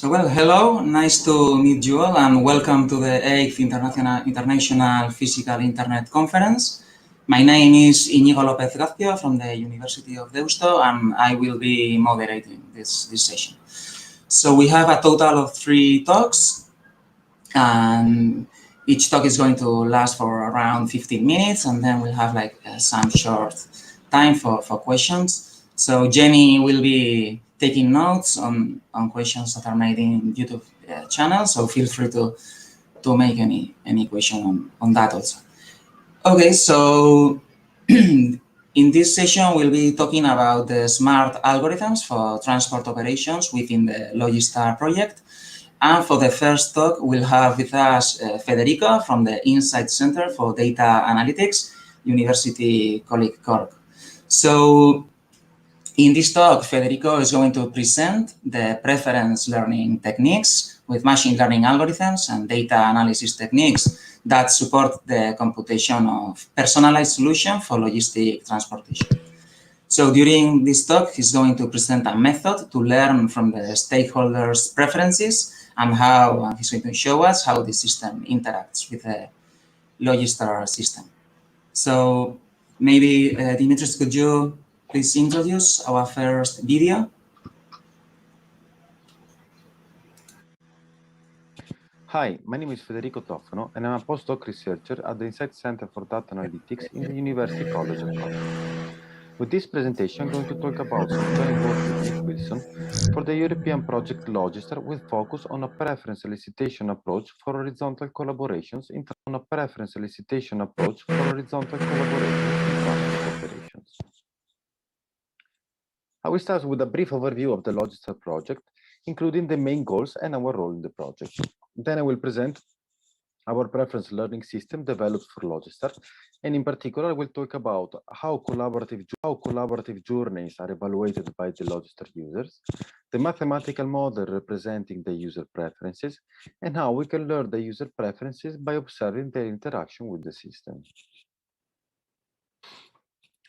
Well, hello, nice to meet you all, and welcome to the 8th International Physical Internet Conference. My name is Iñigo Lopez-Gazpio from the University of Deusto, and I will be moderating this session. So we have a total of 3 talks, and each talk is going to last for around 15 minutes, and then we'll have some short time for questions. So Jenny will be taking notes on questions that are made in YouTube channel, so feel free to make any question on that also. Okay, so in this session we'll be talking about the smart algorithms for transport operations within the LOGISTAR project. And for the first talk, we'll have with us Federico from the Insight Center for Data Analytics, University College Cork. So in this talk, Federico is going to present the preference learning techniques with machine learning algorithms and data analysis techniques that support the computation of personalized solution for logistic transportation. So during this talk, he's going to present a method to learn from the stakeholders' preferences and how he's going to show us how the system interacts with the LOGISTAR system. So maybe, Dimitris, could you please introduce our first video? Hi, my name is Federico Toffano, and I'm a postdoc researcher at the Insight Center for Data Analytics in the University College Cork. With this presentation, I'm going to talk about some joint work with Nick Wilson for the European project LOGISTAR with focus on a preference elicitation approach for horizontal collaborations in transport operations. I will start with a brief overview of the LOGISTAR project, including the main goals and our role in the project. Then I will present our preference learning system developed for LOGISTAR, and in particular, I will talk about how collaborative journeys are evaluated by the LOGISTAR users, the mathematical model representing the user preferences, and how we can learn the user preferences by observing their interaction with the system.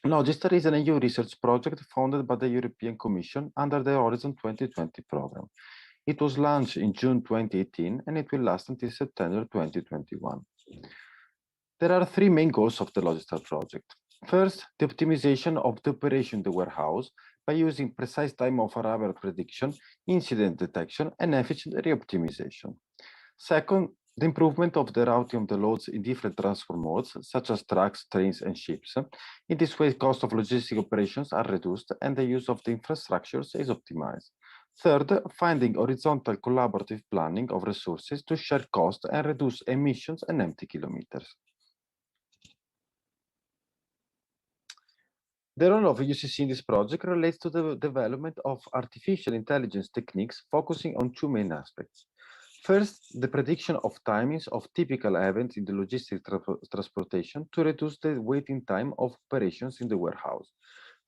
LOGISTAR is an EU research project funded by the European Commission under the Horizon 2020 program. It was launched in June 2018 and it will last until September 2021. There are 3 main goals of the LOGISTAR project. First, the optimization of the operation in the warehouse by using precise time of arrival prediction, incident detection, and efficient re-optimization. Second, the improvement of the routing of the loads in different transport modes, such as trucks, trains, and ships. In this way, cost of logistic operations are reduced and the use of the infrastructures is optimized. Third, finding horizontal collaborative planning of resources to share costs and reduce emissions and empty kilometers. The role of UCC in this project relates to the development of artificial intelligence techniques focusing on 2 main aspects. First, the prediction of timings of typical events in the logistic transportation to reduce the waiting time of operations in the warehouse.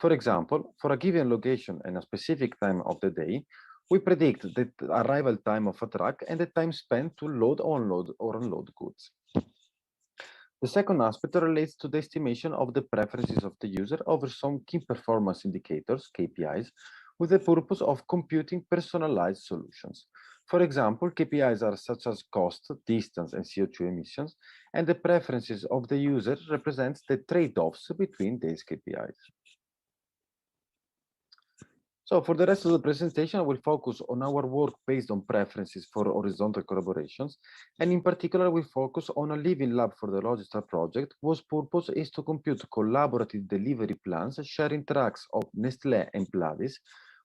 For example, for a given location and a specific time of the day, we predict the arrival time of a truck and the time spent to load, unload, or unload goods. The second aspect relates to the estimation of the preferences of the user over some key performance indicators, KPIs, with the purpose of computing personalized solutions. For example, KPIs are such as cost, distance, and CO2 emissions, and the preferences of the user represents the trade-offs between these KPIs. So for the rest of the presentation, I will focus on our work based on preferences for horizontal collaborations, and in particular, we focus on a living lab for the LOGISTAR project, whose purpose is to compute collaborative delivery plans sharing tracks of Nestlé and Pladis,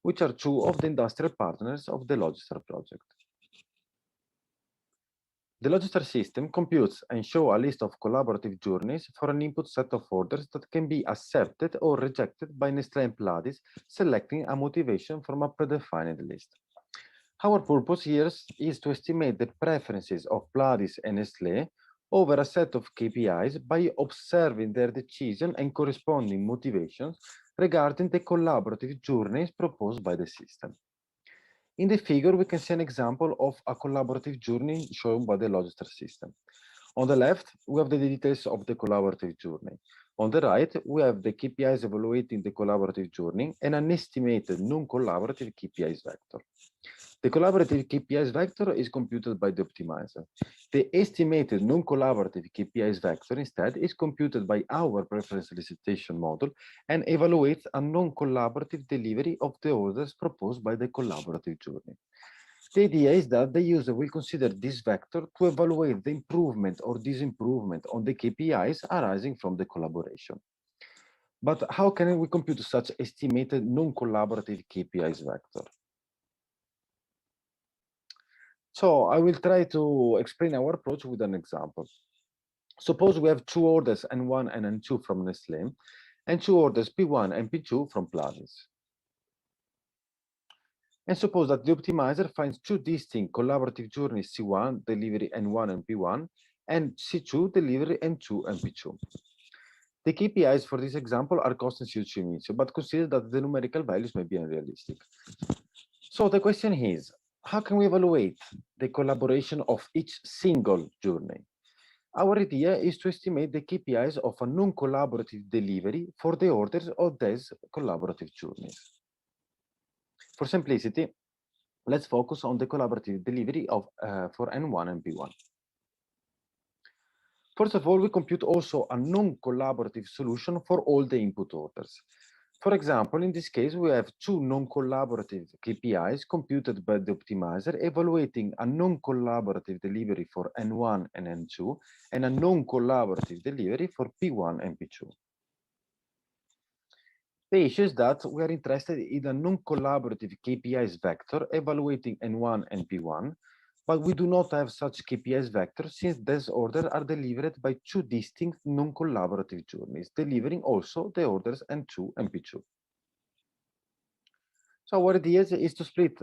which are 2 of the industrial partners of the LOGISTAR project. The LOGISTAR system computes and shows a list of collaborative journeys for an input set of orders that can be accepted or rejected by Nestlé and Pladis, selecting a motivation from a predefined list. Our purpose here is to estimate the preferences of Pladis and Nestlé over a set of KPIs by observing their decision and corresponding motivations regarding the collaborative journeys proposed by the system. In the figure, we can see an example of a collaborative journey shown by the LOGISTAR system. On the left, we have the details of the collaborative journey. On the right, we have the KPIs evaluating the collaborative journey and an estimated non-collaborative KPIs vector. The collaborative KPIs vector is computed by the optimizer. The estimated non-collaborative KPIs vector instead is computed by our preference elicitation model and evaluates a non-collaborative delivery of the orders proposed by the collaborative journey. The idea is that the user will consider this vector to evaluate the improvement or disimprovement on the KPIs arising from the collaboration. But how can we compute such estimated non-collaborative KPIs vector? So I will try to explain our approach with an example. Suppose we have two orders N1 and N2 from Nestlé and two orders P1 and P2 from Plavis. And suppose that the optimizer finds two distinct collaborative journeys C1, delivery N1 and P1, and C2, delivery N2 and P2. The KPIs for this example are cost and CO2 emission, but consider that the numerical values may be unrealistic. So the question is, how can we evaluate the collaboration of each single journey? Our idea is to estimate the KPIs of a non-collaborative delivery for the orders of these collaborative journeys. For simplicity, let's focus on the collaborative delivery of for N1 and P1. First of all, we compute also a non-collaborative solution for all the input orders. For example, in this case, we have two non-collaborative KPIs computed by the optimizer evaluating a non-collaborative delivery for N1 and N2 and a non-collaborative delivery for P1 and P2. The issue is that we are interested in a non-collaborative KPIs vector evaluating N1 and P1, but we do not have such KPIs vector since these orders are delivered by two distinct non-collaborative journeys, delivering also the orders N2 and P2. So our idea is to split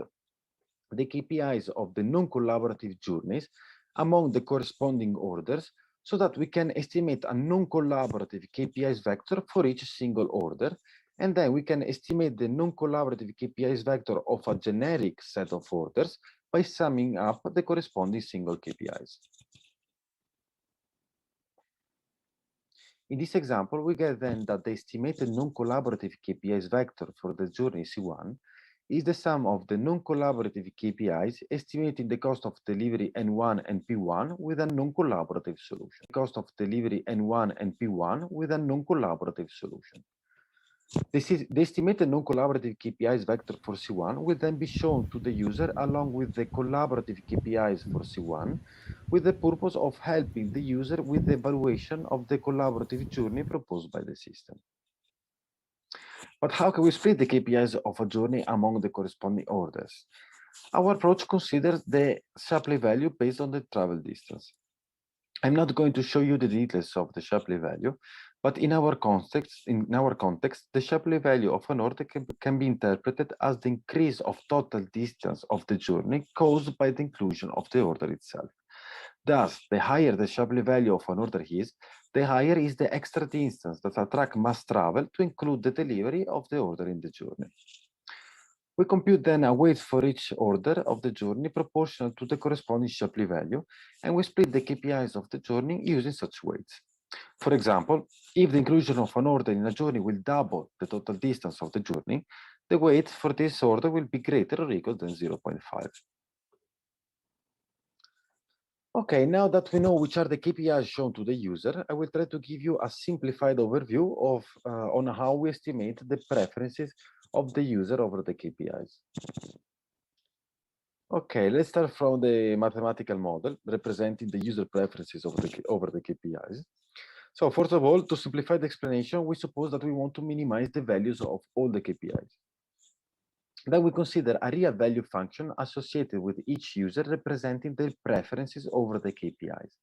the KPIs of the non-collaborative journeys among the corresponding orders so that we can estimate a non-collaborative KPIs vector for each single order, and then we can estimate the non-collaborative KPIs vector of a generic set of orders by summing up the corresponding single KPIs. In this example, we get then that the estimated non-collaborative KPIs vector for the journey C1 is the sum of the non-collaborative KPIs estimating the cost of delivery N1 and P1 with a non-collaborative solution. The cost of delivery N1 and P1 with a non-collaborative solution. The estimated non-collaborative KPIs vector for C1 will then be shown to the user along with the collaborative KPIs for C1 with the purpose of helping the user with the evaluation of the collaborative journey proposed by the system. But how can we split the KPIs of a journey among the corresponding orders? Our approach considers the Shapley value based on the travel distance. I'm not going to show you the details of the Shapley value, but in our context, the Shapley value of an order can be interpreted as the increase of total distance of the journey caused by the inclusion of the order itself. Thus, the higher the Shapley value of an order is, the higher is the extra distance that a truck must travel to include the delivery of the order in the journey. We compute then a weight for each order of the journey proportional to the corresponding Shapley value, and we split the KPIs of the journey using such weights. For example, if the inclusion of an order in a journey will double the total distance of the journey, the weight for this order will be greater or equal than 0.5. Okay, now that we know which are the KPIs shown to the user, I will try to give you a simplified overview of on how we estimate the preferences of the user over the KPIs. Okay, let's start from the mathematical model representing the user preferences over the KPIs. So first of all, to simplify the explanation, we suppose that we want to minimize the values of all the KPIs. Then we consider a real value function associated with each user representing their preferences over the KPIs.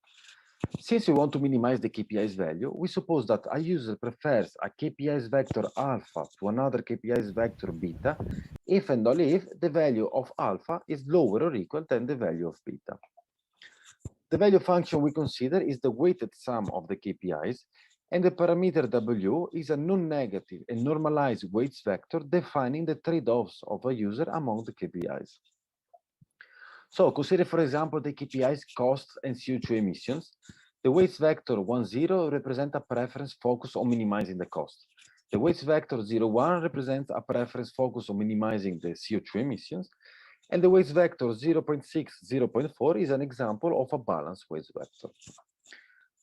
Since we want to minimize the KPIs value, we suppose that a user prefers a KPIs vector alpha to another KPIs vector beta if and only if the value of alpha is lower or equal than the value of beta. The value function we consider is the weighted sum of the KPIs, and the parameter W is a non-negative and normalized weights vector defining the trade-offs of a user among the KPIs. So consider, for example, the KPIs costs and CO2 emissions. The weights vector 1, 0 represents a preference focused on minimizing the cost. The weights vector 0, 1 represents a preference focused on minimizing the CO2 emissions. And the weights vector 0.6, 0.4 is an example of a balanced weights vector.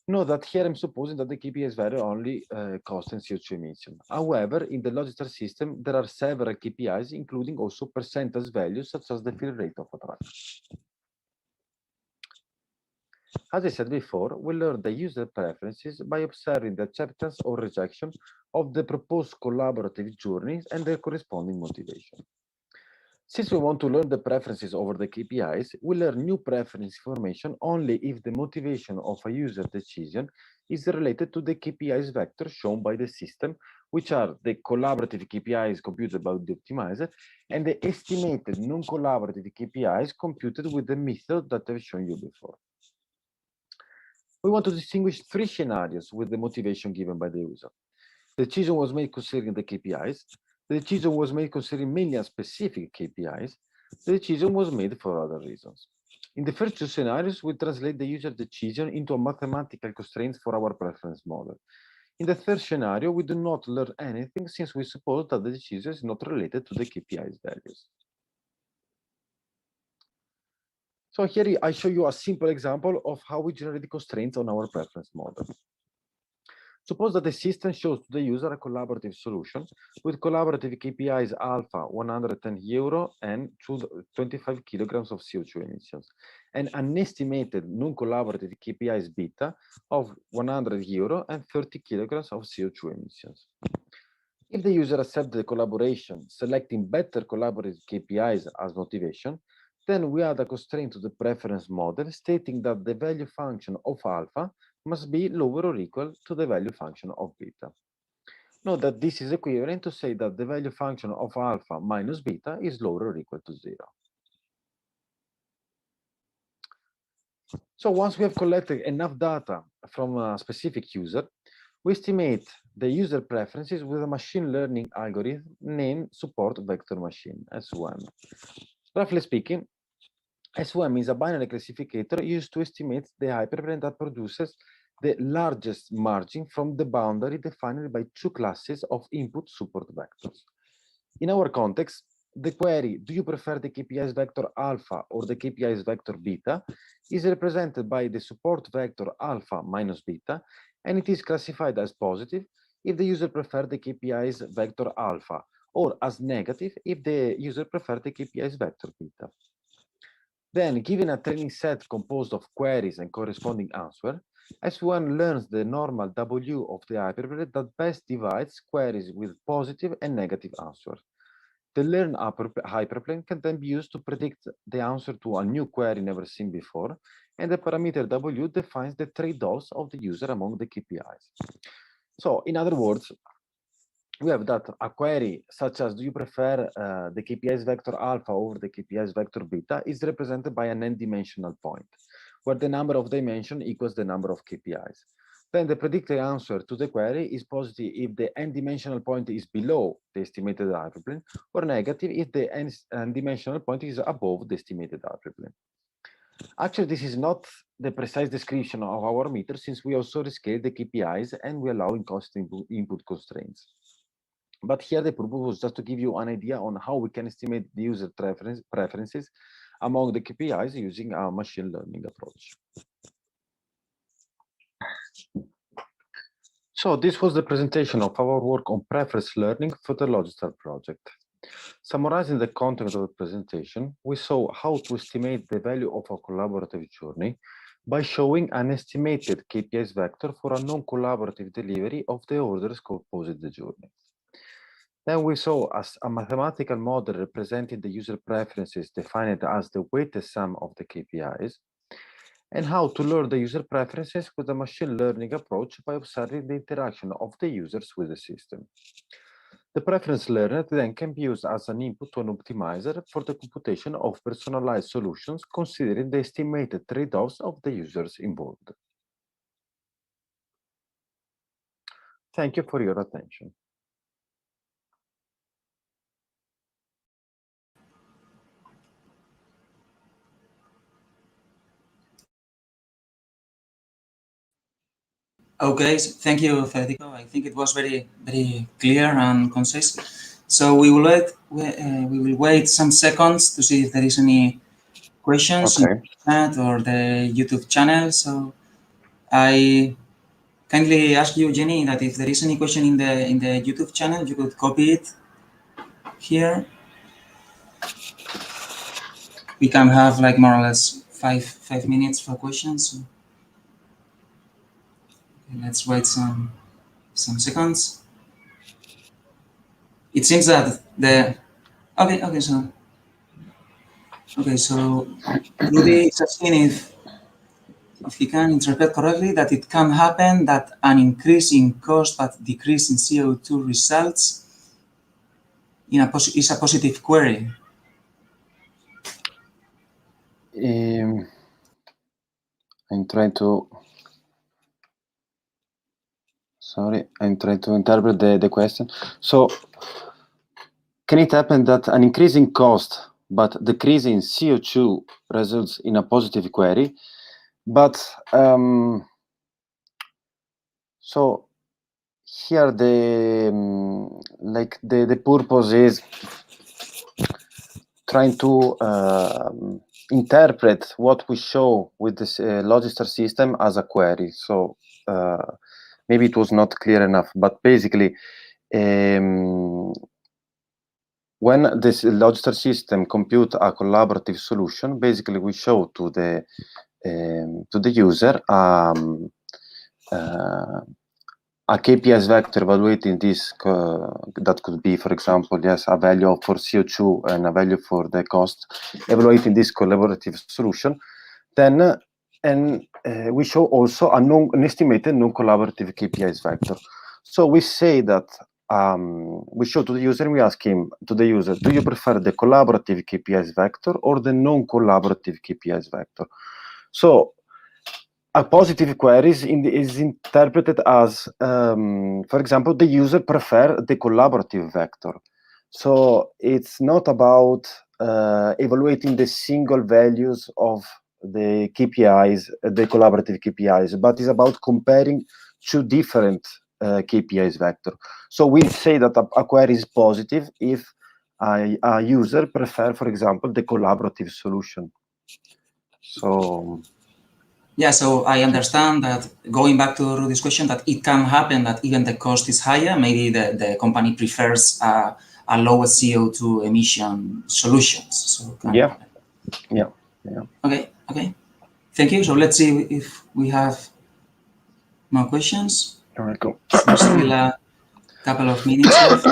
Note that here I'm supposing that the KPIs vary only cost and CO2 emission. However, in the LOGISTAR system, there are several KPIs, including also percentage values, such as the fill rate of a truck. As I said before, we learn the user preferences by observing the acceptance or rejection of the proposed collaborative journeys and their corresponding motivation. Since we want to learn the preferences over the KPIs, we learn new preference information only if the motivation of a user decision is related to the KPIs vector shown by the system, which are the collaborative KPIs computed by the optimizer and the estimated non-collaborative KPIs computed with the method that I've shown you before. We want to distinguish three scenarios with the motivation given by the user. The decision was made considering the KPIs. The decision was made considering mainly a specific KPIs. The decision was made for other reasons. In the first two scenarios, we translate the user decision into a mathematical constraint for our preference model. In the third scenario, we do not learn anything since we suppose that the decision is not related to the KPIs values. So here I show you a simple example of how we generate the constraints on our preference model. Suppose that the system shows to the user a collaborative solution with collaborative KPIs alpha 110 euro and 25 kilograms of CO2 emissions, and an estimated non-collaborative KPIs beta of 100 euro and 30 kilograms of CO2 emissions. If the user accepts the collaboration, selecting better collaborative KPIs as motivation, then we add a constraint to the preference model stating that the value function of alpha must be lower or equal to the value function of beta. Note that this is equivalent to say that the value function of alpha minus beta is lower or equal to 0. So once we have collected enough data from a specific user, we estimate the user preferences with a machine learning algorithm named support vector machine, SVM. Roughly speaking, SVM is a binary classificator used to estimate the hyperplane that produces the largest margin from the boundary defined by two classes of input support vectors. In our context, the query, do you prefer the KPIs vector alpha or the KPIs vector beta, is represented by the support vector alpha minus beta, and it is classified as positive if the user prefers the KPIs vector alpha, or as negative if the user prefers the KPIs vector beta. Then, given a training set composed of queries and corresponding answer, S1 learns the normal W of the hyperplane that best divides queries with positive and negative answers. The learned hyperplane can then be used to predict the answer to a new query never seen before, and the parameter W defines the trade-offs of the user among the KPIs. So, in other words, we have that a query such as, do you prefer the KPIs vector alpha over the KPIs vector beta, is represented by an n-dimensional point, where the number of dimensions equals the number of KPIs. Then the predicted answer to the query is positive if the n-dimensional point is below the estimated hyperplane, or negative if the n-dimensional point is above the estimated hyperplane. Actually, this is not the precise description of our meter, since we also rescale the KPIs and we allow inconstant input constraints. But here the purpose was just to give you an idea on how we can estimate the user preferences among the KPIs using our machine learning approach. So this was the presentation of our work on preference learning for the LOGISTAR project. Summarizing the content of the presentation, we saw how to estimate the value of a collaborative journey by showing an estimated KPIs vector for a non-collaborative delivery of the orders composing the journey. Then we saw a mathematical model representing the user preferences defined as the weighted sum of the KPIs, and how to learn the user preferences with a machine learning approach by observing the interaction of the users with the system. The preference learner then can be used as an input to an optimizer for the computation of personalized solutions, considering the estimated trade-offs of the users involved. Thank you for your attention. Okay, so thank you, Federico. I think it was very, very clear and concise. So we will wait some seconds to see if there is any questions in the chat or the YouTube channel. So I kindly ask you, Jenny, that if there is any question in the YouTube channel, you could copy it here. We can have like more or less five minutes for questions. So let's wait some seconds. It seems that the so Rudy is asking if he can interpret correctly that it can happen that an increase in cost but decrease in CO2 results in is a positive query. I'm trying to interpret the question. So can it happen that an increase in cost but decrease in CO2 results in a positive query? But so here the purpose is trying to interpret what we show with this LOGISTAR system as a query. So maybe it was not clear enough, but basically when this LOGISTAR system compute a collaborative solution, basically we show to the user a KPIs vector evaluating this that could be, for example, yes, a value for CO2 and a value for the cost, evaluating this collaborative solution. Then we show also an estimated non-collaborative KPIs vector. So we say that we show to the user and we ask him, to the user, do you prefer the collaborative KPIs vector or the non-collaborative KPIs vector? So a positive query is interpreted as, for example, the user prefer the collaborative vector. So it's not about evaluating the single values of the KPIs, the collaborative KPIs, but it's about comparing two different KPIs vector. So we say that a query is positive if a user prefer, for example, the collaborative solution. So yeah, so I understand that, going back to Rudy's question, that it can happen that even the cost is higher, maybe the company prefers a lower CO2 emission solutions. So yeah. Okay. Thank you. So let's see if we have more questions. All right, go. There's still a couple of minutes left.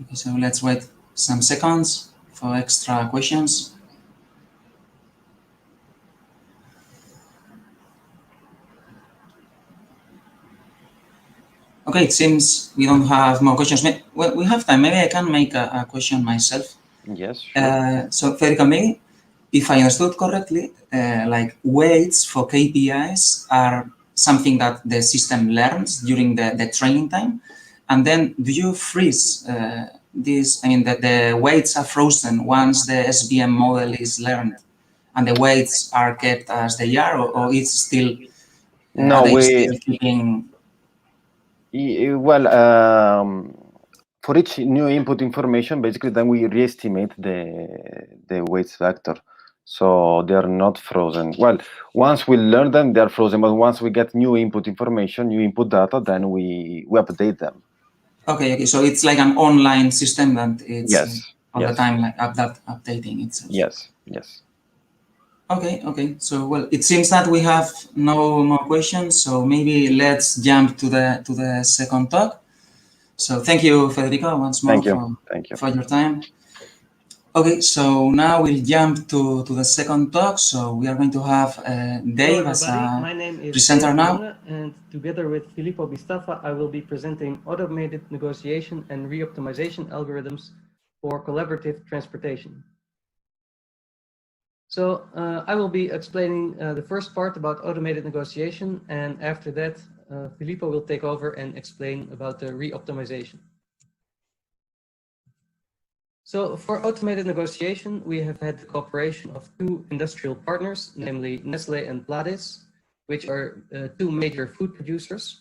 Okay, so let's wait some seconds for extra questions. Okay, it seems we don't have more questions. Well, we have time. Maybe I can make a question myself. Yes, sure. So, Federico, maybe, if I understood correctly, like weights for KPIs are something that the system learns during the training time. And then do you freeze this? I mean, that the weights are frozen once the SVM model is learned and the weights are kept as they are, or it's still, no, still keeping... Well, for each new input information, basically, then we re-estimate the weights vector. So they are not frozen. Well, once we learn them, they are frozen. But once we get new input information, new input data, then we update them. Okay. So it's like an online system that it's all yes. the time like updating itself. Yes. Okay. So, well, it seems that we have no more questions. So maybe let's jump to the second talk. So thank you, Federico, once more for your time. Okay, so now we'll jump to the second talk. So we are going to have Dave as a presenter now. And together with Filippo Bistafa, I will be presenting automated negotiation and re-optimization algorithms for collaborative transportation. So I will be explaining the first part about automated negotiation, and after that, Filippo will take over and explain about the re-optimization. So for automated negotiation, we have had the cooperation of two industrial partners, namely Nestlé and Pladis, which are two major food producers.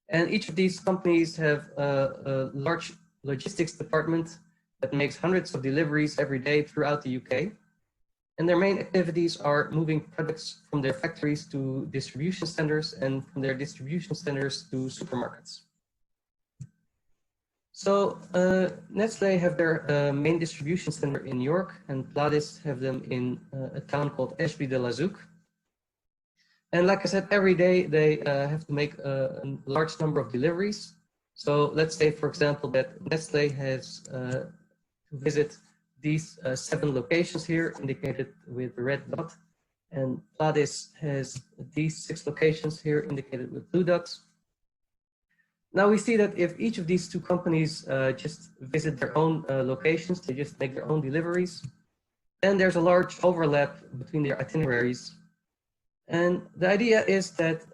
And each of these companies have a large logistics department that makes hundreds of deliveries every day throughout the UK. And their main activities are moving products from their factories to distribution centers and from their distribution centers to supermarkets. So Nestlé have their main distribution center in York, and Pladis have them in a town called Ashby-de-la-Zouch. And like I said, every day they have to make a large number of deliveries. So let's say, for example, that Nestlé has to visit these 7 locations here indicated with the red dot, and Pladis has these 6 locations here indicated with blue dots. Now we see that if each of these two companies just visit their own locations, they just make their own deliveries, then there's a large overlap between their itineraries. And the idea is that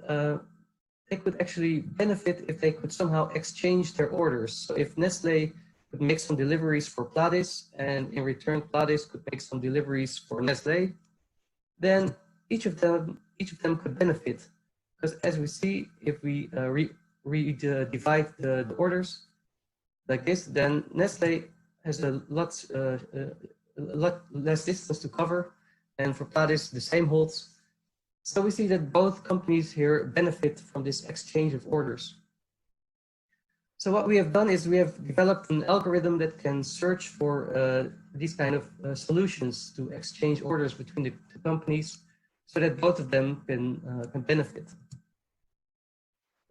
they could actually benefit if they could somehow exchange their orders. So if Nestlé could make some deliveries for Pladis, and in return Pladis could make some deliveries for Nestlé, then each of them could benefit. Because as we see, if we divide the orders like this, then Nestlé has a lot less distance to cover, and for Pladis the same holds. So we see that both companies here benefit from this exchange of orders. So what we have done is we have developed an algorithm that can search for these kind of solutions to exchange orders between the two companies, so that both of them can benefit.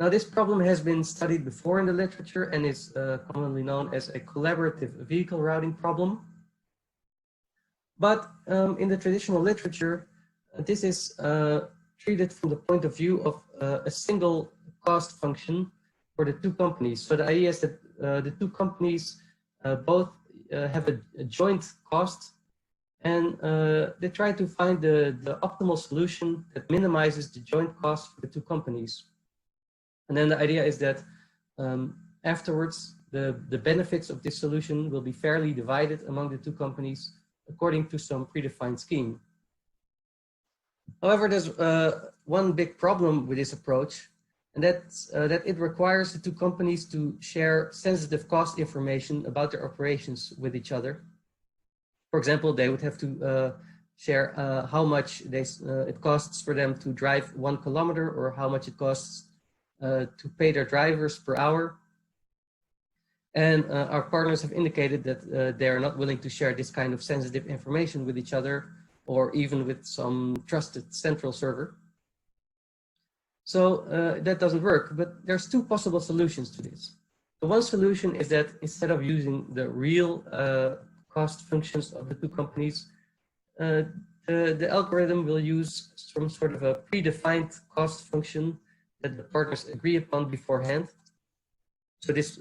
Now, this problem has been studied before in the literature and is commonly known as a collaborative vehicle routing problem. But in the traditional literature, this is treated from the point of view of a single cost function for the two companies. So the idea is that the two companies both have a joint cost, and they try to find the optimal solution that minimizes the joint cost for the two companies. And then the idea is that afterwards, the benefits of this solution will be fairly divided among the two companies according to some predefined scheme. However, there's one big problem with this approach, and that's that it requires the two companies to share sensitive cost information about their operations with each other. For example, they would have to share how much it costs for them to drive 1 kilometer, or how much it costs to pay their drivers per hour. And our partners have indicated that they are not willing to share this kind of sensitive information with each other, or even with some trusted central server. So that doesn't work, but there's two possible solutions to this. The one solution is that instead of using the real cost functions of the two companies, the algorithm will use some sort of a predefined cost function that the partners agree upon beforehand. So this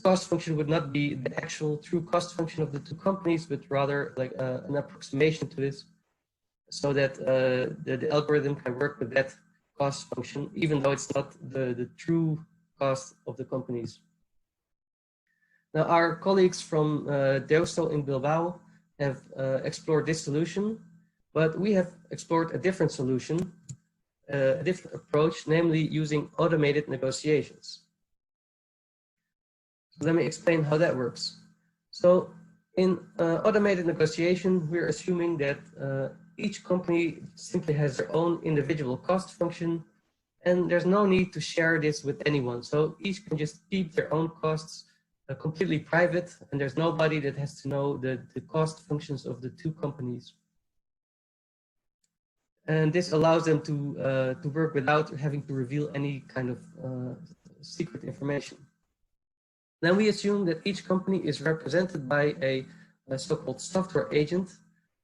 cost function would not be the actual true cost function of the two companies, but rather like an approximation to this, so that the algorithm can work with that cost function, even though it's not the true cost of the companies. Now, our colleagues from Deusto in Bilbao have explored this solution, but we have explored a different solution, a different approach, namely using automated negotiations. So let me explain how that works. So in automated negotiation, we're assuming that each company simply has their own individual cost function, and there's no need to share this with anyone. So each can just keep their own costs completely private, and there's nobody that has to know the cost functions of the two companies. And this allows them to work without having to reveal any kind of secret information. Then we assume that each company is represented by a so-called software agent,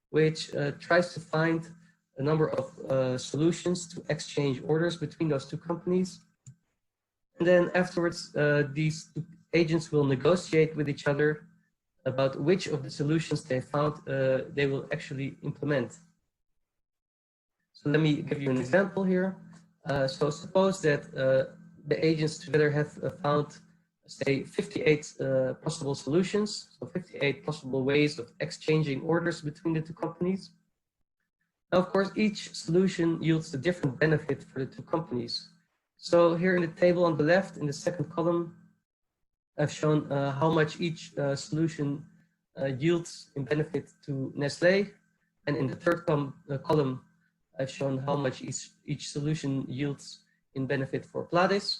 which tries to find a number of solutions to exchange orders between those two companies. And then afterwards, these two agents will negotiate with each other about which of the solutions they found they will actually implement. So let me give you an example here. So suppose that the agents together have found say 58 possible solutions, so 58 possible ways of exchanging orders between the two companies. Now, of course, each solution yields a different benefit for the two companies. So here in the table on the left, in the second column, I've shown how much each solution yields in benefit to Nestlé. And in the third column, I've shown how much each solution yields in benefit for Pladis.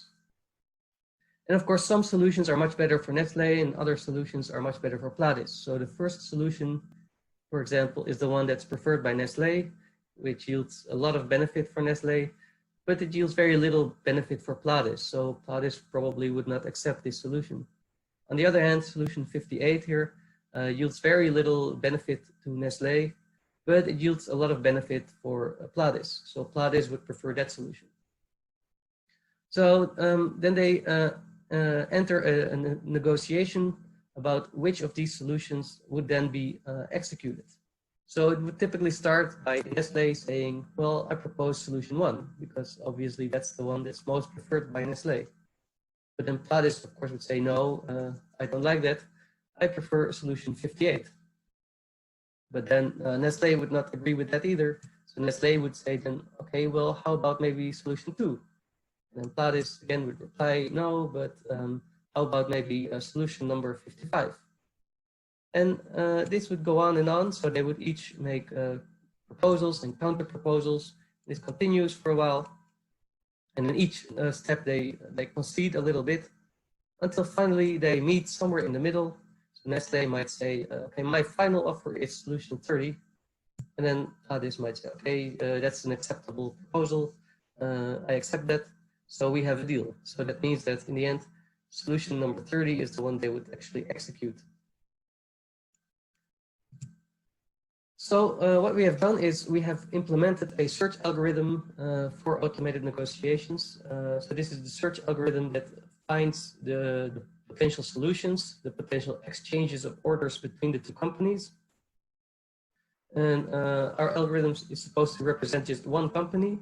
And of course, some solutions are much better for Nestlé and other solutions are much better for Pladis. So the first solution, for example, is the one that's preferred by Nestlé, which yields a lot of benefit for Nestlé, but it yields very little benefit for Pladis. So Pladis probably would not accept this solution. On the other hand, solution 58 here yields very little benefit to Nestlé, but it yields a lot of benefit for Pladis. So Pladis would prefer that solution. So then they enter a negotiation about which of these solutions would then be executed. So it would typically start by Nestlé saying, well, I propose solution 1, because obviously that's the one that's most preferred by Nestlé. But then Pladis, of course, would say, no, I don't like that. I prefer solution 58. But then Nestlé would not agree with that either. So Nestlé would say then, okay, well, how about maybe solution 2? And then Pladis again would reply, no, but how about maybe solution number 55? And this would go on and on. So they would each make proposals and counter proposals. This continues for a while. And in each step, they concede a little bit until finally they meet somewhere in the middle. So Nestlé might say, okay, my final offer is solution 30. And then Pladis might say, okay, that's an acceptable proposal. I accept that. So we have a deal. So that means that in the end, solution number 30 is the one they would actually execute. So what we have done is we have implemented a search algorithm for automated negotiations. So this is the search algorithm that finds the potential solutions, the potential exchanges of orders between the two companies. And our algorithm is supposed to represent just one company.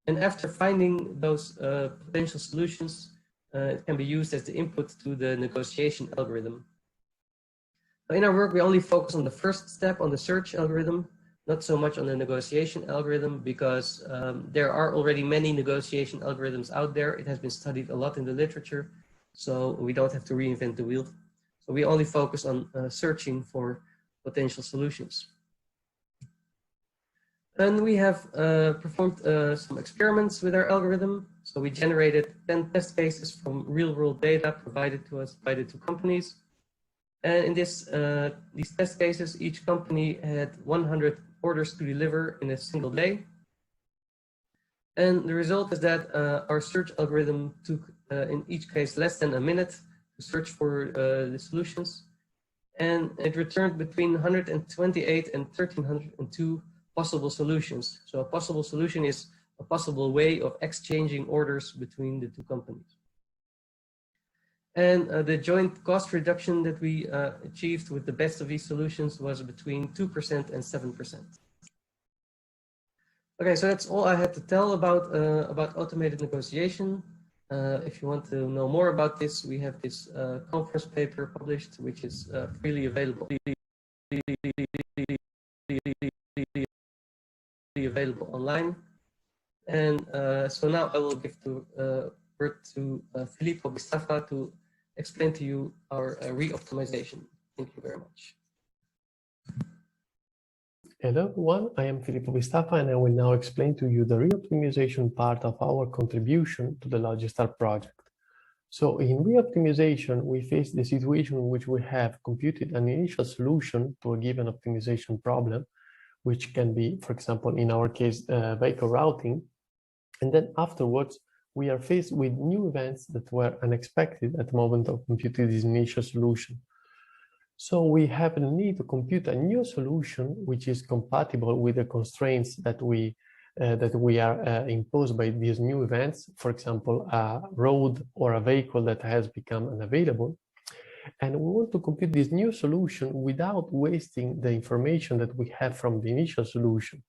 And after finding those potential solutions, it can be used as the input to the negotiation algorithm. In our work, we only focus on the first step on the search algorithm, not so much on the negotiation algorithm, because there are already many negotiation algorithms out there. It has been studied a lot in the literature, so we don't have to reinvent the wheel. So we only focus on searching for potential solutions. And we have performed some experiments with our algorithm. So we generated 10 test cases from real-world data provided to us by the two companies. And in these test cases, each company had 100 orders to deliver in a single day. And the result is that our search algorithm took, in each case, less than a minute to search for the solutions. And it returned between 128 and 1302 possible solutions. So a possible solution is a possible way of exchanging orders between the two companies. And the joint cost reduction that we achieved with the best of these solutions was between 2% and 7%. Okay, so that's all I had to tell about automated negotiation. If you want to know more about this, we have this conference paper published, which is freely available. Available online. And so now I will give the word to Filippo Bistaffa to explain to you our re-optimization. Thank you very much. Hello everyone, I am Filippo Bistaffa and I will now explain to you the re-optimization part of our contribution to the LOGISTAR project. So in re-optimization, we face the situation in which we have computed an initial solution to a given optimization problem, which can be, for example, in our case, vehicle routing. And then afterwards, we are faced with new events that were unexpected at the moment of computing this initial solution. So we have the need to compute a new solution which is compatible with the constraints that we are imposed by these new events, for example, a road or a vehicle that has become unavailable. And we want to compute this new solution without wasting the information that we have from the initial solution,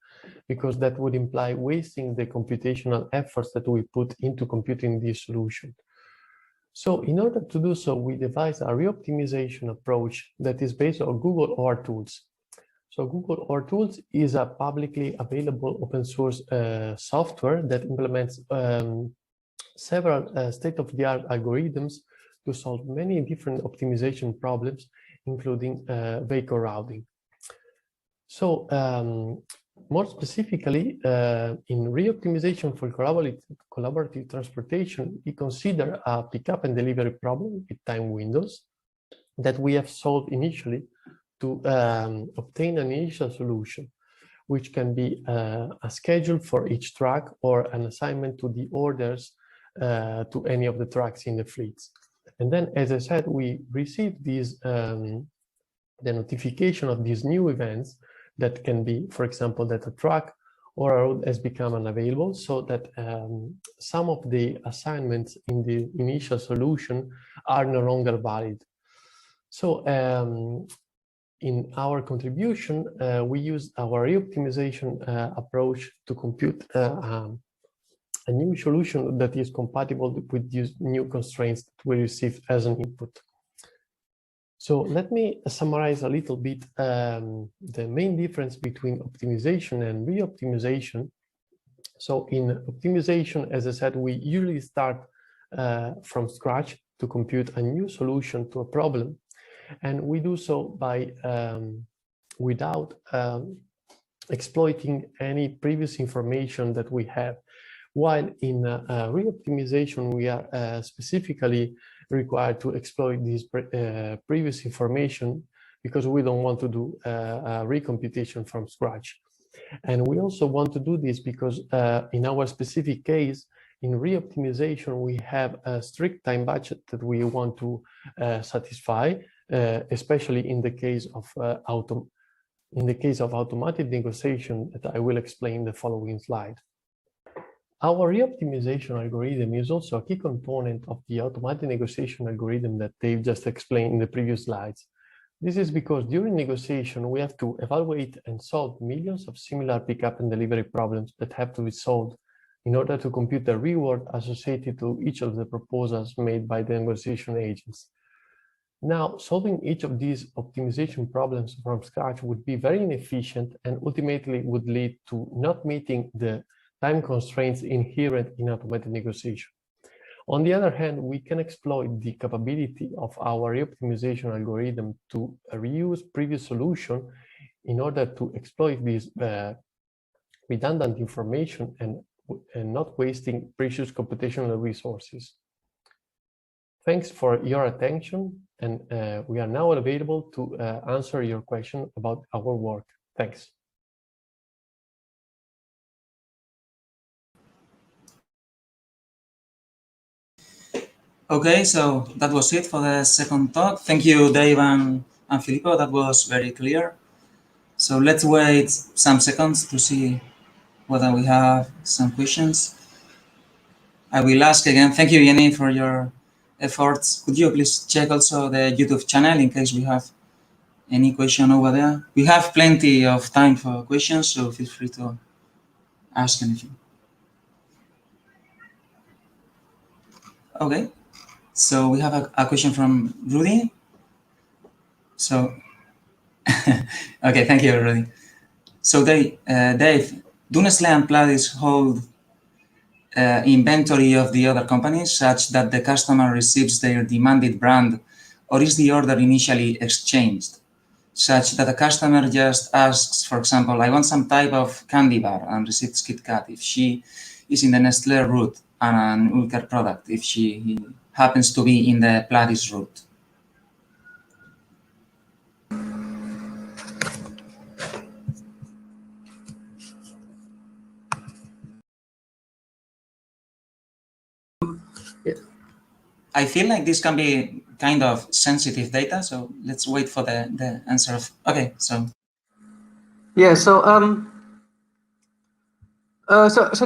because that would imply wasting the computational efforts that we put into computing this solution. So in order to do so, we devised a re-optimization approach that is based on Google OR tools. So Google OR tools is a publicly available open source software that implements several state-of-the-art algorithms to solve many different optimization problems, including vehicle routing. So more specifically, in re-optimization for collaborative transportation, we consider a pickup and delivery problem with time windows that we have solved initially to obtain an initial solution, which can be a schedule for each truck or an assignment to the orders to any of the trucks in the fleets. And then, as I said, we received these, the notification of these new events that can be, for example, that a truck or a road has become unavailable, so that some of the assignments in the initial solution are no longer valid. So in our contribution, we used our re-optimization approach to compute a new solution that is compatible with these new constraints that we received as an input. So let me summarize a little bit the main difference between optimization and re-optimization. So in optimization, as I said, we usually start from scratch to compute a new solution to a problem. And we do so by without exploiting any previous information that we have. While in re-optimization, we are specifically required to exploit this previous information because we don't want to do a recomputation from scratch. And we also want to do this because in our specific case, in re-optimization, we have a strict time budget that we want to satisfy, especially in the case of automated negotiation that I will explain in the following slide. Our re-optimization algorithm is also a key component of the automatic negotiation algorithm that Dave just explained in the previous slides. This is because during negotiation, we have to evaluate and solve millions of similar pickup and delivery problems that have to be solved in order to compute the reward associated to each of the proposals made by the negotiation agents. Now, solving each of these optimization problems from scratch would be very inefficient and ultimately would lead to not meeting the time constraints inherent in automated negotiation. On the other hand, we can exploit the capability of our re-optimization algorithm to reuse previous solution in order to exploit this redundant information and not wasting precious computational resources. Thanks for your attention, and we are now available to answer your question about our work. Thanks. Okay, so that was it for the second talk. Thank you, Dave and Filippo. That was very clear. So let's wait some seconds to see whether we have some questions. I will ask again. Thank you, Jenny, for your efforts. Could you please check also the YouTube channel in case we have any question over there? We have plenty of time for questions, so feel free to ask anything. Okay. So we have a question from Rudy. So, okay, thank you, Rudy. So Dave, do Nestlé and Pladis hold inventory of the other companies such that the customer receives their demanded brand, or is the order initially exchanged, such that the customer just asks, for example, I want some type of candy bar and receives Kit Kat if she is in the Nestlé route and an Ulker product if she happens to be in the Pladis route? I feel like this can be kind of sensitive data, so let's wait for the answer of, okay, so. Yeah, so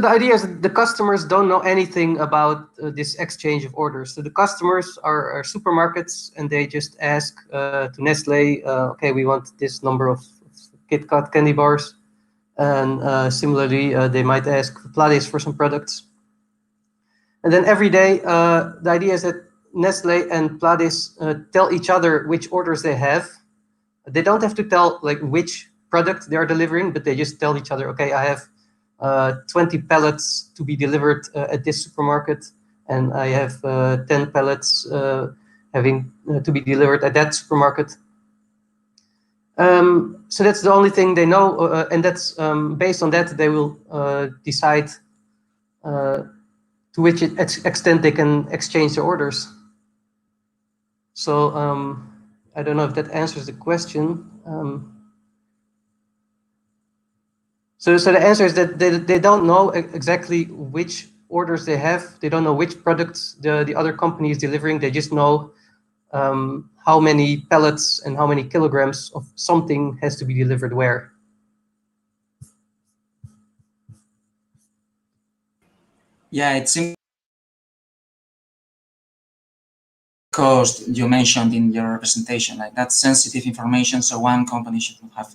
the idea is that the customers don't know anything about this exchange of orders. So the customers are supermarkets, and they just ask to Nestlé, okay, we want this number of Kit Kat candy bars. And similarly, they might ask Pladis for some products. And then every day, the idea is that Nestle and Pladis tell each other which orders they have. They don't have to tell like which product they are delivering, but they just tell each other, okay, I have 20 pallets to be delivered at this supermarket, and I have 10 pallets having to be delivered at that supermarket. So that's the only thing they know, and that's based on that they will decide to which extent they can exchange their orders. So I don't know if that answers the question. So the answer is that they don't know exactly which orders they have. They don't know which products the other company is delivering. They just know how many pallets and how many kilograms of something has to be delivered where. Yeah, it seems because you mentioned in your presentation, like that's sensitive information, so one company should have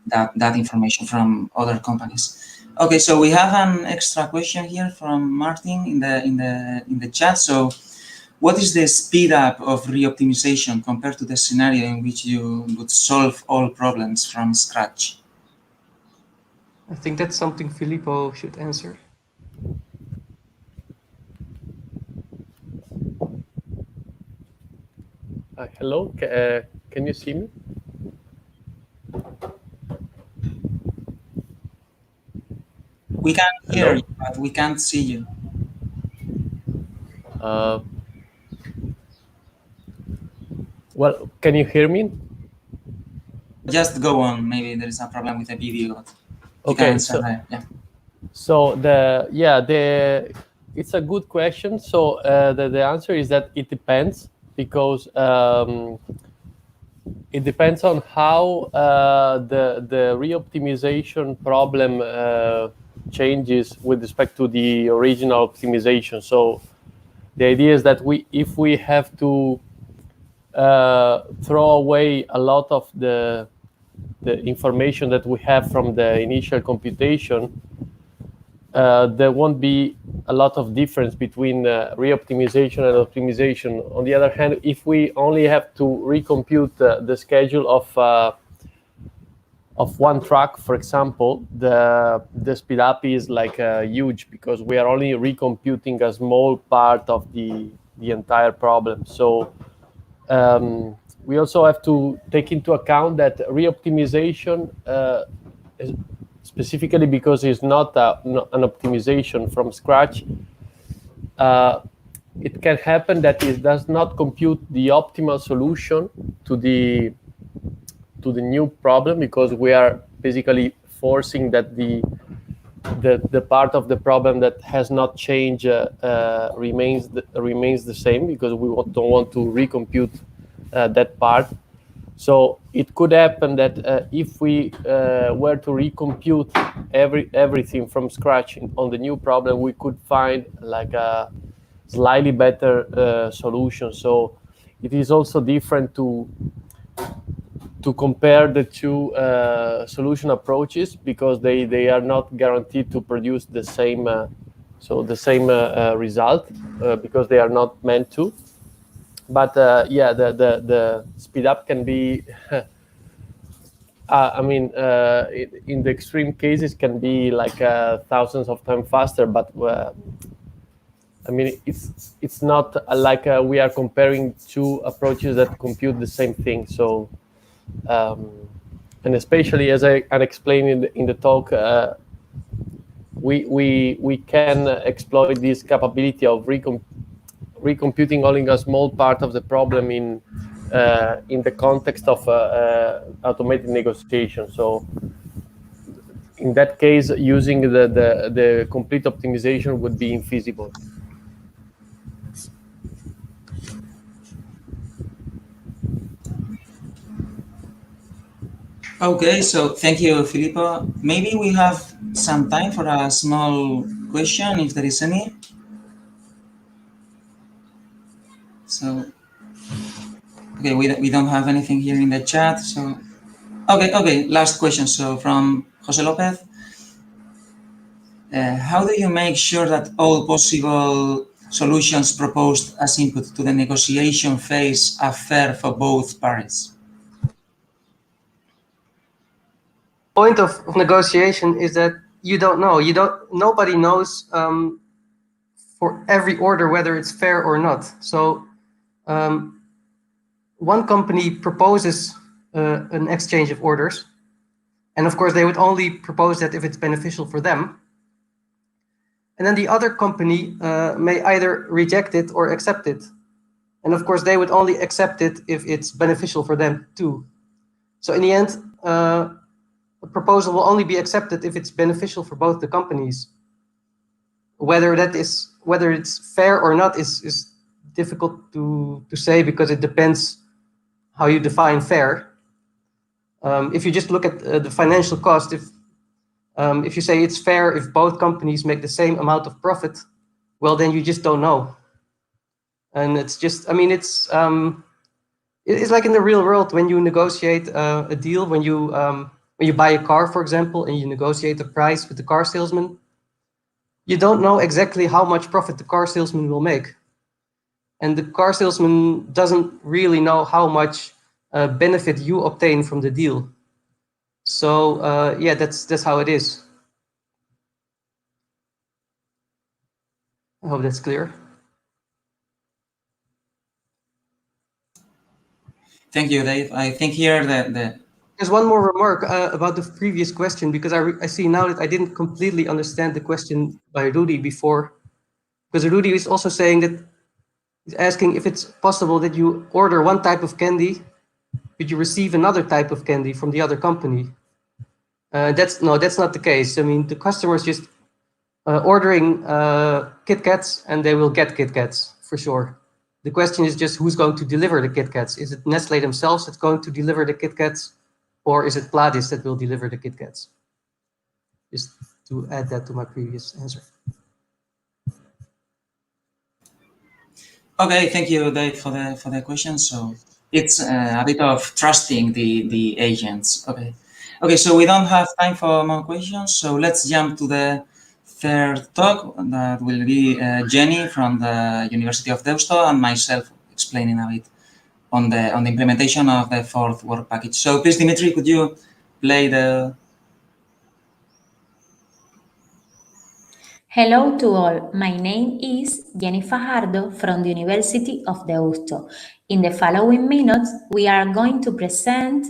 that information from other companies. Okay, so we have an extra question here from Martin in the chat. So, what is the speed up of reoptimization compared to the scenario in which you would solve all problems from scratch? I think that's something Filippo should answer. Hello, can you see me? We can hear you, but we can't see you. Well, can you hear me? Just go on. Maybe there is a problem with the video. But okay, it's a good question. So the answer is that it depends, because it depends on how the reoptimization problem changes with respect to the original optimization. So the idea is that if we have to throw away a lot of the information that we have from the initial computation, there won't be a lot of difference between reoptimization and optimization. On the other hand, if we only have to recompute the schedule of one truck, for example, the speed up is like huge, because we are only recomputing a small part of the entire problem. So we also have to take into account that reoptimization, specifically because it's not an optimization from scratch, it can happen that it does not compute the optimal solution to the new problem, because we are basically forcing that the part of the problem that has not changed remains the same, because we don't want to recompute that part. So it could happen that if we were to recompute everything from scratch on the new problem, we could find like a slightly better solution. So it is also different to compare the two solution approaches, because they are not guaranteed to produce the same result, because they are not meant to. But the speed up can be I mean, in the extreme cases can be like thousands of times faster, but I mean, it's not like we are comparing two approaches that compute the same thing. So and especially as I explained in the talk, we can exploit this capability of recomputing only a small part of the problem in the context of automated negotiation. So in that case, using the complete optimization would be infeasible. Okay, so thank you, Filippo. Maybe we have some time for a small question, if there is any. So, okay, we don't have anything here in the chat. So, okay, last question. So from Jose Lopez, how do you make sure that all possible solutions proposed as input to the negotiation phase are fair for both parties? Point of negotiation is that you don't know. Nobody knows for every order whether it's fair or not. So one company proposes an exchange of orders, and of course they would only propose that if it's beneficial for them. And then the other company may either reject it or accept it. And of course they would only accept it if it's beneficial for them too. So in the end, a proposal will only be accepted if it's beneficial for both the companies. Whether it's fair or not is difficult to say, because it depends how you define fair. If you just look at the financial cost, if you say it's fair if both companies make the same amount of profit, well, then you just don't know. And it's just, I mean, it's like in the real world when you negotiate a deal, when you buy a car, for example, and you negotiate the price with the car salesman, you don't know exactly how much profit the car salesman will make. And the car salesman doesn't really know how much benefit you obtain from the deal. So yeah, that's how it is. I hope that's clear. Thank you, Dave. I think here that There's one more remark about the previous question, because I see now that I didn't completely understand the question by Rudy before. Because Rudy is also saying that he's asking if it's possible that you order one type of candy, but you receive another type of candy from the other company. That's not the case. I mean, the customer is just ordering Kit Kats, and they will get Kit Kats for sure. The question is just who's going to deliver the Kit Kats. Is it Nestlé themselves that's going to deliver the Kit Kats, or is it Pladis that will deliver the Kit Kats? Just to add that to my previous answer. Okay, thank you, Dave, for the question. So it's a bit of trusting the agents. Okay, so we don't have time for more questions. So let's jump to the third talk. That will be Jenny from the University of Deusto and myself explaining a bit on the implementation of the fourth work package. So please, Dimitri, could you play the... Hello to all. My name is Jenny Fajardo from the University of Deusto. In the following minutes, we are going to present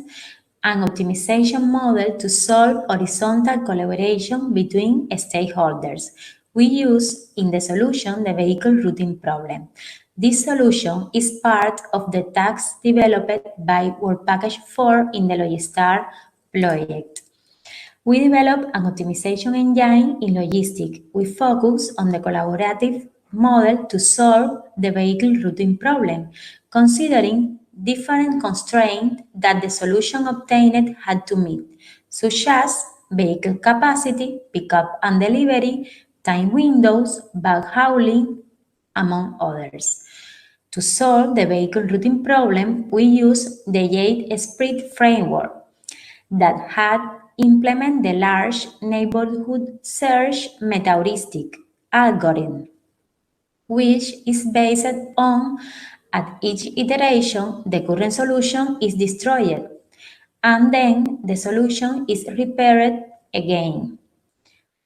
an optimization model to solve horizontal collaboration between stakeholders. We use in the solution the vehicle routing problem. This solution is part of the task developed by Work Package 4 in the LOGISTAR project. We developed an optimization engine in logistics. We focus on the collaborative model to solve the vehicle routing problem, considering different constraints that the solution obtained had to meet, such as vehicle capacity, pickup and delivery, time windows, bag hauling, among others. To solve the vehicle routing problem, we use the 8-sprint framework that had implemented the large neighborhood search meta-heuristic algorithm, which is based on at each iteration the current solution is destroyed, and then the solution is repaired again,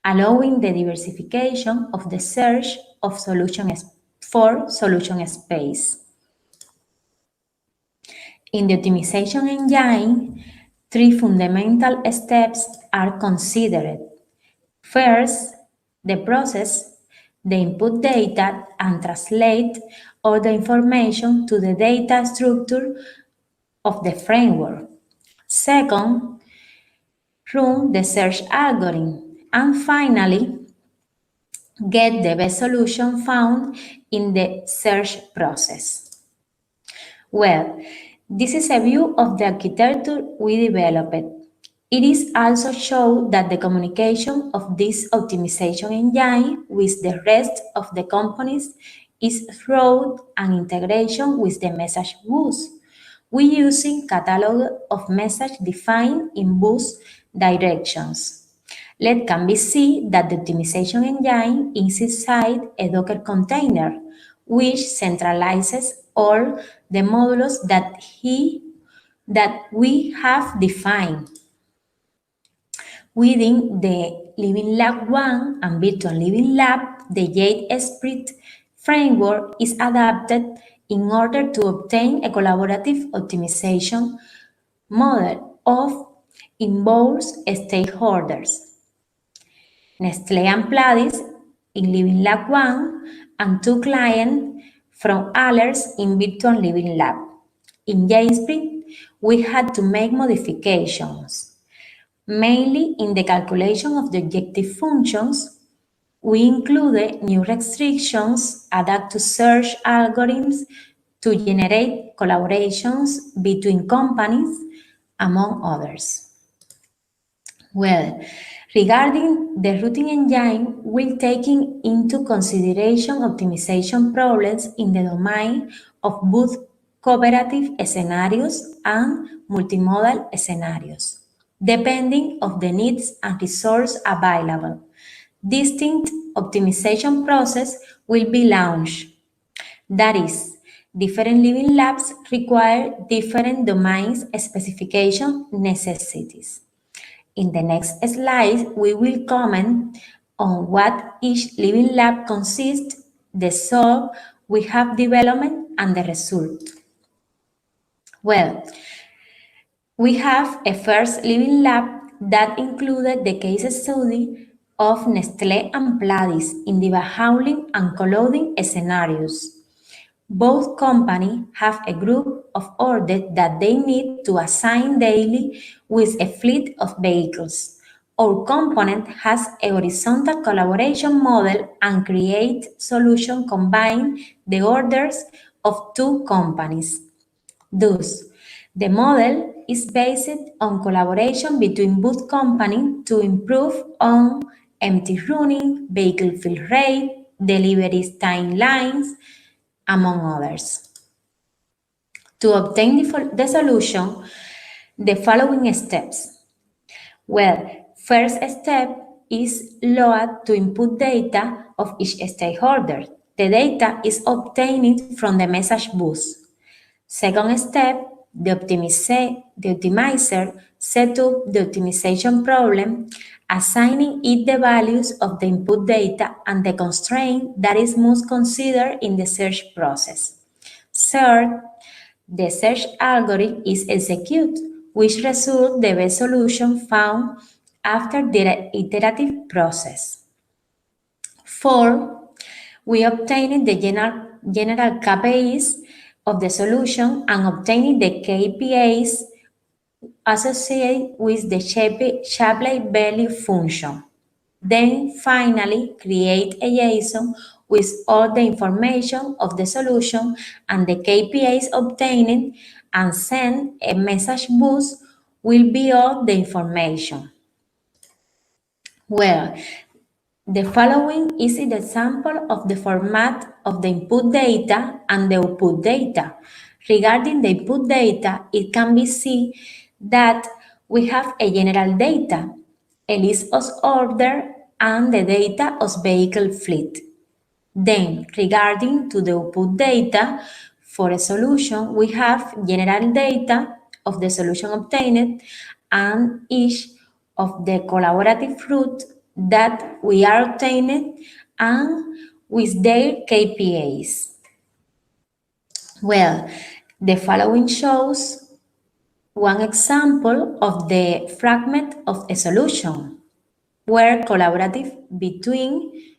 allowing the diversification of the search of for solution space. In the optimization engine, 3 fundamental steps are considered. First, the process, the input data, and translate all the information to the data structure of the framework. Second, run the search algorithm. And finally, get the best solution found in the search process. Well, this is a view of the architecture we developed. It is also shown that the communication of this optimization engine with the rest of the components is through an integration with the message bus. We using catalog of message defined in bus directions. Let can be seen that the optimization engine is inside a Docker container, which centralizes all the modules that we have defined. Within the Living Lab 1 and Virtual Living Lab, the JSprint framework is adapted in order to obtain a collaborative optimization model of involves stakeholders. Nestlé and Pladis in Living Lab 1 and 2 clients from others in Virtual Living Lab. In JSprint, we had to make modifications, mainly in the calculation of the objective functions. We included new restrictions adapted to search algorithms to generate collaborations between companies, among others. Well, regarding the routing engine, we're taking into consideration optimization problems in the domain of both cooperative scenarios and multimodal scenarios, depending on the needs and resources available. Distinct optimization process will be launched. That is, different living labs require different domains specification necessities. In the next slide, we will comment on what each living lab consists, the solve we have developed, and the result. Well, we have a first living lab that included the case study of Nestlé and Pladis in the hauling and co-loading scenarios. Both companies have a group of orders that they need to assign daily with a fleet of vehicles. Our component has a horizontal collaboration model and create solution combine the orders of two companies. Thus, the model is based on collaboration between both companies to improve on empty running, vehicle fill rate, delivery timelines, among others. To obtain the solution, the following steps. Well, first step is load to input data of each stakeholder. The data is obtained from the message bus. Second step, the optimizer set up the optimization problem, assigning it the values of the input data and the constraint that is most considered in the search process. Third, the search algorithm is executed, which results the best solution found after the iterative process. Fourth, we obtain the general KPIs of the solution and obtaining the KPIs associated with the Shapley value function. Then finally create a JSON with all the information of the solution and the KPIs obtained and send a message bus will be all the information. Well, the following is an example of the format of the input data and the output data. Regarding the input data, it can be seen that we have a general data, a list of orders, and the data of vehicle fleet. Then, regarding to the output data, for a solution, we have general data of the solution obtained and each of the collaborative route that we are obtaining and with their KPIs. Well, the following shows one example of the fragment of a solution where collaborative between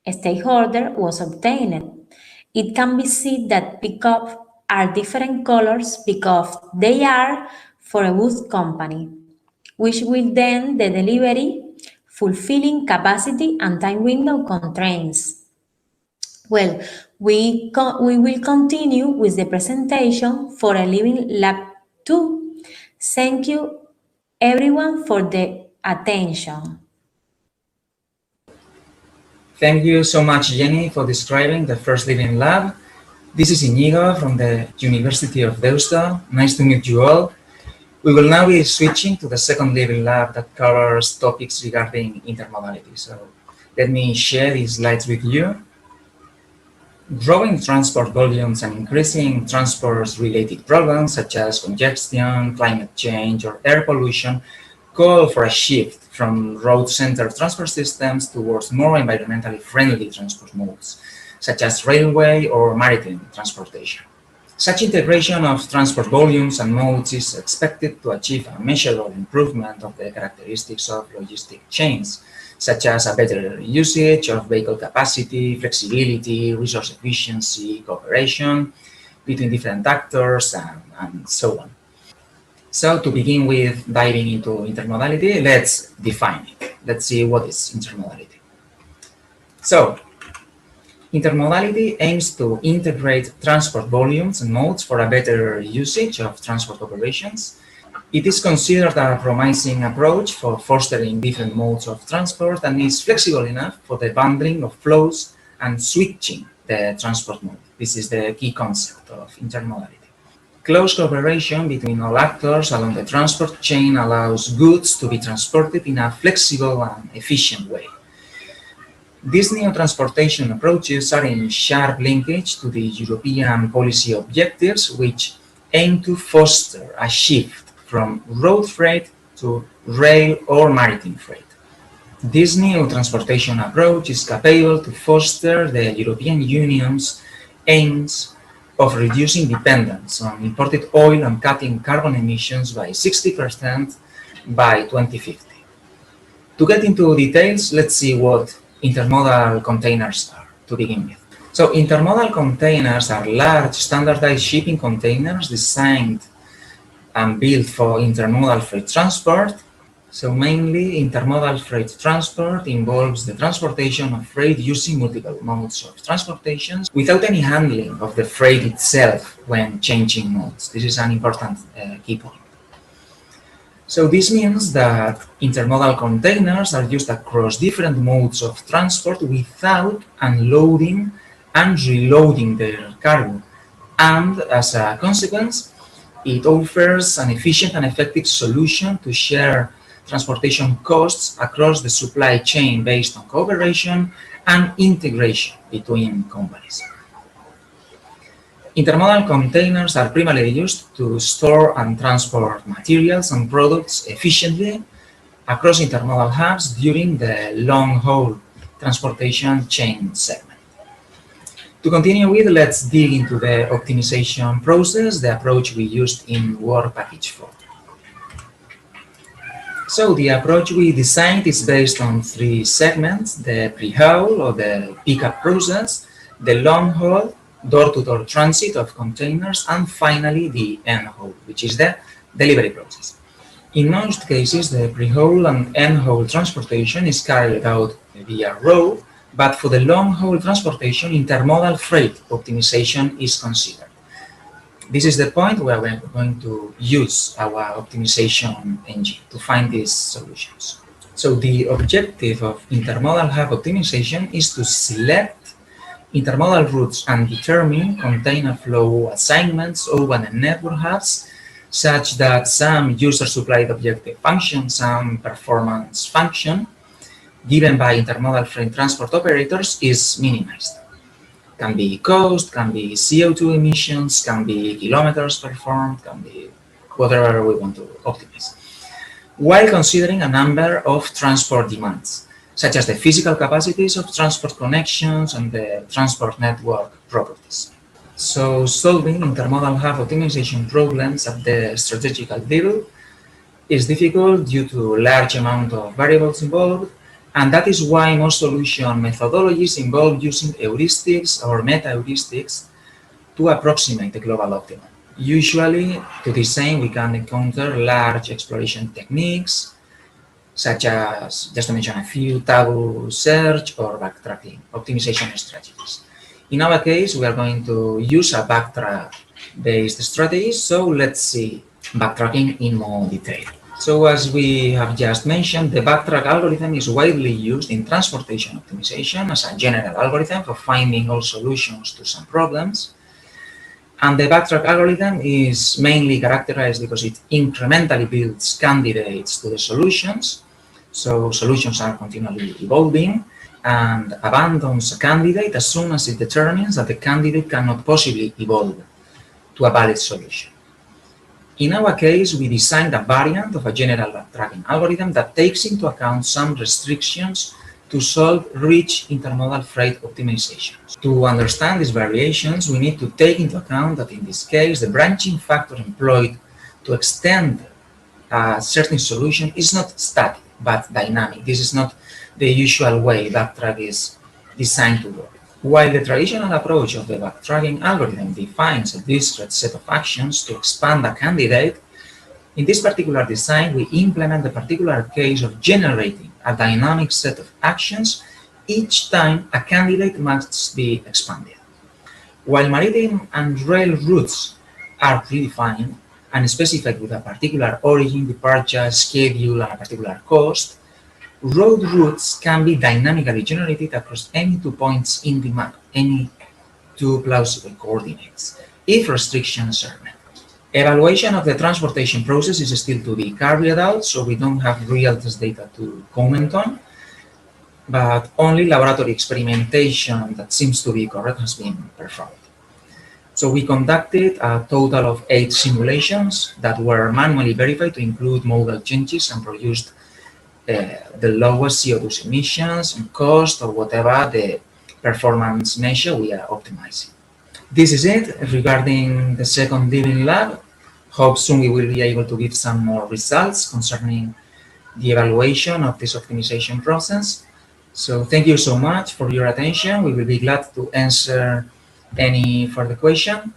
a stakeholder was obtained. It can be seen that pickup are different colors because they are for a bus company, which will then the delivery fulfilling capacity and time window constraints. Well, we will continue with the presentation for a Living Lab 2. Thank you everyone for the attention. Thank you so much, Jenny, for describing the first Living Lab. This is Iñigo from the University of Deusto. Nice to meet you all. We will now be switching to the second living lab that covers topics regarding intermodality. So let me share these slides with you. Growing transport volumes and increasing transport-related problems such as congestion, climate change, or air pollution call for a shift from road-centered transport systems towards more environmentally friendly transport modes, such as railway or maritime transportation. Such integration of transport volumes and modes is expected to achieve a measurable improvement of the characteristics of logistic chains, such as a better usage of vehicle capacity, flexibility, resource efficiency, cooperation between different actors, and so on. So to begin with diving into intermodality, let's define it. Let's see what is intermodality. So, intermodality aims to integrate transport volumes and modes for a better usage of transport operations. It is considered a promising approach for fostering different modes of transport and is flexible enough for the bundling of flows and switching the transport mode. This is the key concept of intermodality. Close cooperation between all actors along the transport chain allows goods to be transported in a flexible and efficient way. These new transportation approaches are in sharp linkage to the European policy objectives, which aim to foster a shift from road freight to rail or maritime freight. This new transportation approach is capable to foster the European Union's aims of reducing dependence on imported oil and cutting carbon emissions by 60% by 2050. To get into details, let's see what intermodal containers are to begin with. So intermodal containers are large standardized shipping containers designed and built for intermodal freight transport. So mainly intermodal freight transport involves the transportation of freight using multiple modes of transportation without any handling of the freight itself when changing modes. This is an important key point. So this means that intermodal containers are used across different modes of transport without unloading and reloading their cargo. And as a consequence, it offers an efficient and effective solution to share transportation costs across the supply chain based on cooperation and integration between companies. Intermodal containers are primarily used to store and transport materials and products efficiently across intermodal hubs during the long-haul transportation chain segment. To continue with, let's dig into the optimization process, the approach we used in Work Package 4. So the approach we designed is based on three segments: the pre-haul or the pickup process, the long-haul, door-to-door transit of containers, and finally the end-haul, which is the delivery process. In most cases, the pre-haul and end-haul transportation is carried out via road, but for the long-haul transportation, intermodal freight optimization is considered. This is the point where we're going to use our optimization engine to find these solutions. So the objective of intermodal hub optimization is to select intermodal routes and determine container flow assignments over the network hubs such that some user-supplied objective function, some performance function given by intermodal freight transport operators is minimized. Can be cost, can be CO2 emissions, can be kilometers performed, can be whatever we want to optimize, while considering a number of transport demands, such as the physical capacities of transport connections and the transport network properties. So solving intermodal hub optimization problems at the strategical level is difficult due to large amount of variables involved, and that is why most solution methodologies involve using heuristics or meta-heuristics to approximate the global optimum. Usually, to design, we can encounter large exploration techniques, such as, just to mention a few, tabu search or backtracking optimization strategies. In our case, we are going to use a backtrack-based strategy, so let's see backtracking in more detail. So as we have just mentioned, the backtrack algorithm is widely used in transportation optimization as a general algorithm for finding all solutions to some problems. And the backtrack algorithm is mainly characterized because it incrementally builds candidates to the solutions. So solutions are continually evolving, and abandons a candidate as soon as it determines that the candidate cannot possibly evolve to a valid solution. In our case, we designed a variant of a general backtracking algorithm that takes into account some restrictions to solve rich intermodal freight optimizations. To understand these variations, we need to take into account that in this case, the branching factor employed to extend a certain solution is not static, but dynamic. This is not the usual way backtrack is designed to work. While the traditional approach of the backtracking algorithm defines a discrete set of actions to expand a candidate, in this particular design, we implement the particular case of generating a dynamic set of actions each time a candidate must be expanded. While maritime and rail routes are predefined and specified with a particular origin, departure, schedule, and a particular cost, road routes can be dynamically generated across any 2 points in the map, any 2 plausible coordinates, if restrictions are met. Evaluation of the transportation process is still to be carried out, so we don't have real test data to comment on, but only laboratory experimentation that seems to be correct has been performed. So we conducted a total of 8 simulations that were manually verified to include modal changes and produced the lowest CO2 emissions and cost or whatever the performance measure we are optimizing. This is it regarding the second Living Lab. Hope soon we will be able to give some more results concerning the evaluation of this optimization process. So thank you so much for your attention. We will be glad to answer any further question.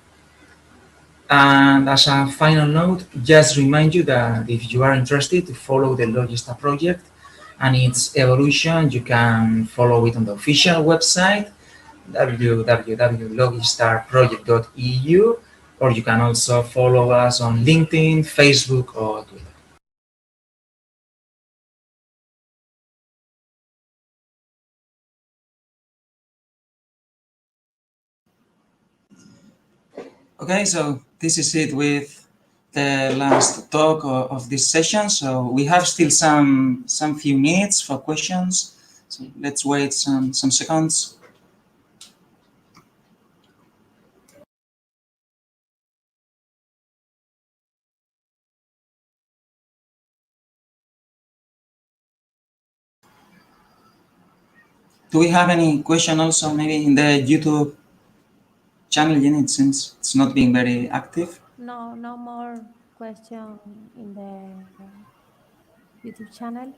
And as a final note, just remind you that if you are interested to follow the LOGISTAR project and its evolution, you can follow it on the official website, www.logistarproject.eu, or you can also follow us on LinkedIn, Facebook, or Twitter. Okay, so this is it with the last talk of this session. So we have still some few minutes for questions. So let's wait some seconds. Do we have any question also maybe in the YouTube channel, Jenny? It seems it's not being very active. No more question in the YouTube channel.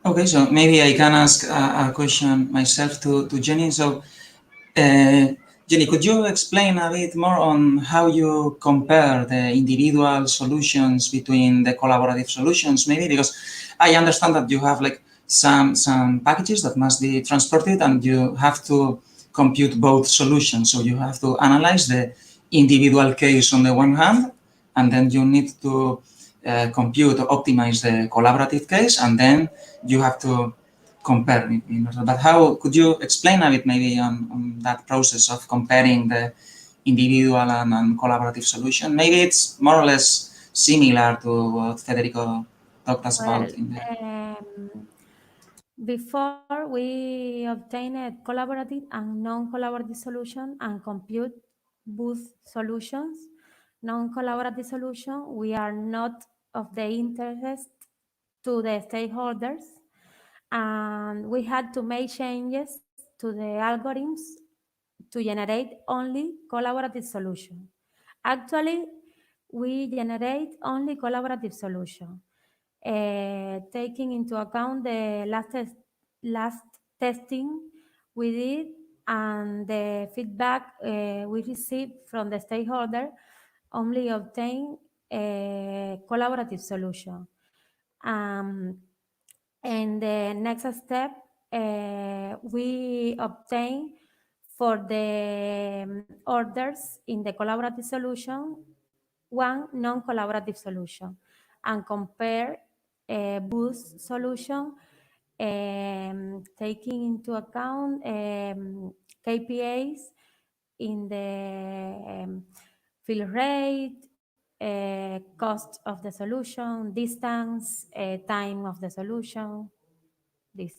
Okay, so maybe I can ask a question myself to Jenny. So, Jenny, could you explain a bit more on how you compare the individual solutions between the collaborative solutions, maybe? Because I understand that you have like some packages that must be transported and you have to compute both solutions. So you have to analyze the individual case on the one hand, and then you need to compute or optimize the collaborative case, and then you have to compare. But how could you explain a bit maybe on that process of comparing the individual and collaborative solution? Maybe it's more or less similar to what Federico talked us about in the... Before we obtain a collaborative and non-collaborative solution and compute both solutions, non-collaborative solution, we are not of the interest to the stakeholders, and we had to make changes to the algorithms to generate only collaborative solution. Actually, we generate only collaborative solution, taking into account the last testing we did and the feedback we received from the stakeholder, only obtain a collaborative solution. And the next step, we obtain for the orders in the collaborative solution one non-collaborative solution and compare both solution taking into account KPIs in the fill rate, cost of the solution, distance, time of the solution, this.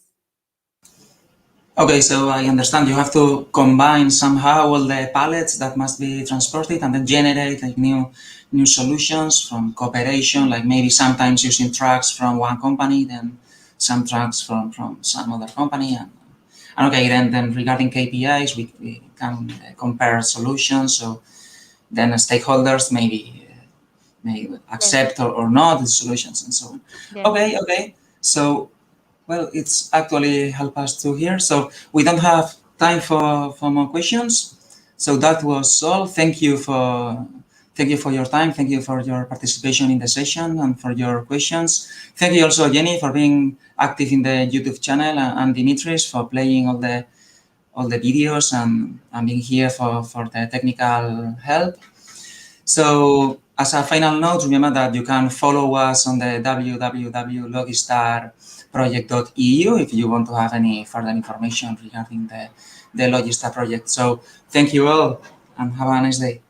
Okay, so I understand you have to combine somehow all the pallets that must be transported and then generate like new solutions from cooperation, like maybe sometimes using trucks from one company, then some trucks from some other company. And okay, then regarding KPIs, we can compare solutions. So then stakeholders maybe may accept or not the solutions and so on. Yes. Okay. So, well, it's actually helped us to hear. So we don't have time for more questions. So that was all. Thank you for your time. Thank you for your participation in the session and for your questions. Thank you also, Jenny, for being active in the YouTube channel, and Dimitris for playing all the videos and being here for the technical help. So as a final note, remember that you can follow us on the www.logistarproject.eu if you want to have any further information regarding the LOGISTAR project. So thank you all and have a nice day.